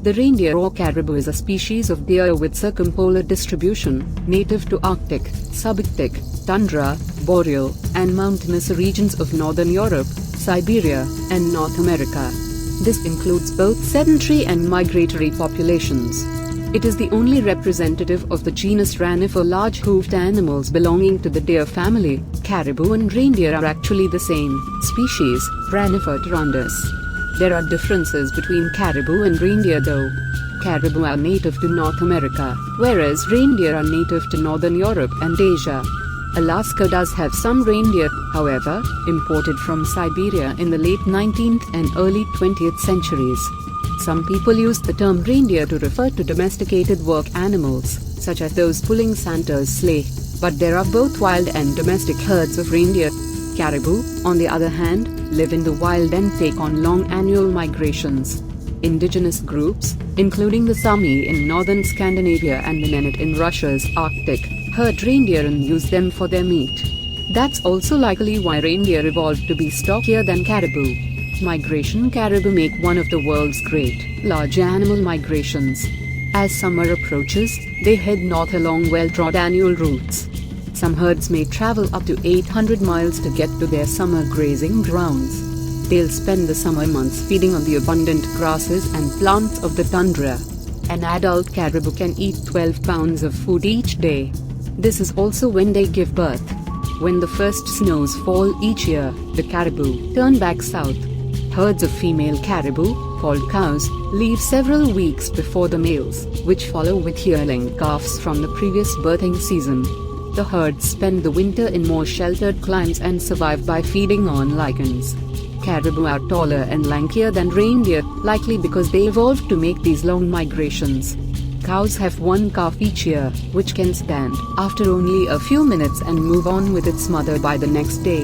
The reindeer or caribou is a species of deer with circumpolar distribution, native to Arctic, subarctic, tundra, boreal, and mountainous regions of northern Europe, Siberia, and North America. This includes both sedentary and migratory populations. It is the only representative of the genus Ranifer, large-hoofed animals belonging to the deer family. Caribou and reindeer are actually the same species, Ranifer tarandus. There are differences between caribou and reindeer though. Caribou are native to North America, whereas reindeer are native to Northern Europe and Asia. Alaska does have some reindeer, however, imported from Siberia in the late 19th and early 20th centuries. Some people use the term reindeer to refer to domesticated work animals, such as those pulling Santa's sleigh, but there are both wild and domestic herds of reindeer. Caribou, on the other hand, live in the wild and take on long annual migrations. Indigenous groups, including the Sami in northern Scandinavia and the Nenets in Russia's Arctic, herd reindeer and use them for their meat. That's also likely why reindeer evolved to be stockier than caribou. Migration caribou make one of the world's great, large animal migrations. As summer approaches, they head north along well-trod annual routes. Some herds may travel up to 800 miles to get to their summer grazing grounds. They'll spend the summer months feeding on the abundant grasses and plants of the tundra. An adult caribou can eat 12 pounds of food each day. This is also when they give birth. When the first snows fall each year, the caribou turn back south. Herds of female caribou, called cows, leave several weeks before the males, which follow with yearling calves from the previous birthing season. The herds spend the winter in more sheltered climes and survive by feeding on lichens. Caribou are taller and lankier than reindeer, likely because they evolved to make these long migrations. Cows have one calf each year, which can stand after only a few minutes and move on with its mother by the next day.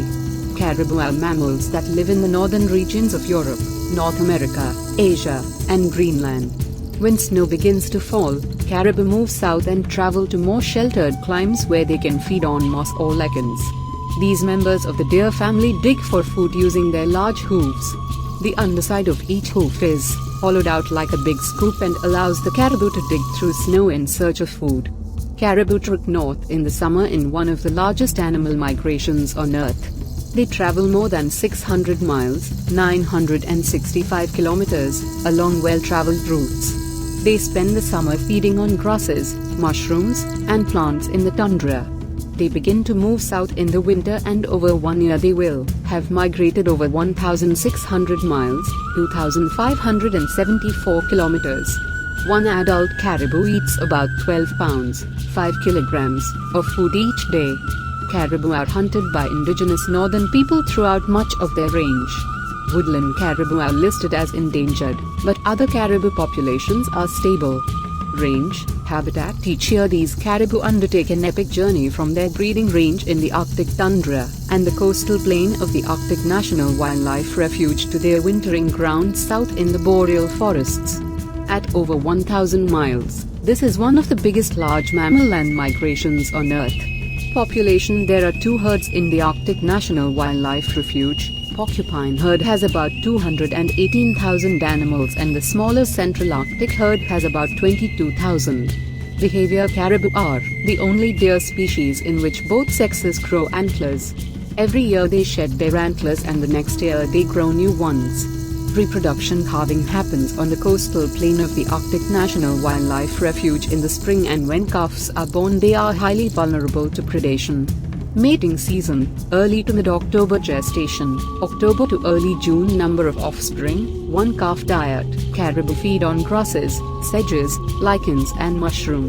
Caribou are mammals that live in the northern regions of Europe, North America, Asia, and Greenland. When snow begins to fall, caribou move south and travel to more sheltered climes where they can feed on moss or lichens. These members of the deer family dig for food using their large hooves. The underside of each hoof is hollowed out like a big scoop and allows the caribou to dig through snow in search of food. Caribou trek north in the summer in one of the largest animal migrations on Earth. They travel more than 600 miles, 965 kilometers, along well-traveled routes. They spend the summer feeding on grasses, mushrooms, and plants in the tundra. They begin to move south in the winter and over 1 year they will have migrated over 1,600 miles, 2,574 kilometers. One adult caribou eats about 12 pounds, 5 kilograms, of food each day. Caribou are hunted by indigenous northern people throughout much of their range. Woodland caribou are listed as endangered, but other caribou populations are stable. Range, habitat. Each year these caribou undertake an epic journey from their breeding range in the Arctic tundra and the coastal plain of the Arctic National Wildlife Refuge to their wintering grounds south in the boreal forests. At over 1,000 miles, this is one of the biggest large mammal land migrations on Earth. Population. There are two herds in the Arctic National Wildlife Refuge. Porcupine herd has about 218,000 animals and the smaller Central Arctic herd has about 22,000. Behavior. Caribou are the only deer species in which both sexes grow antlers. Every year they shed their antlers and the next year they grow new ones. Reproduction. Calving happens on the coastal plain of the Arctic National Wildlife Refuge in the spring, and when calves are born they are highly vulnerable to predation. Mating season, early to mid-October. Gestation, October to early June. Number of offspring, 1 calf. Diet. Caribou feed on grasses, sedges, lichens and mushrooms.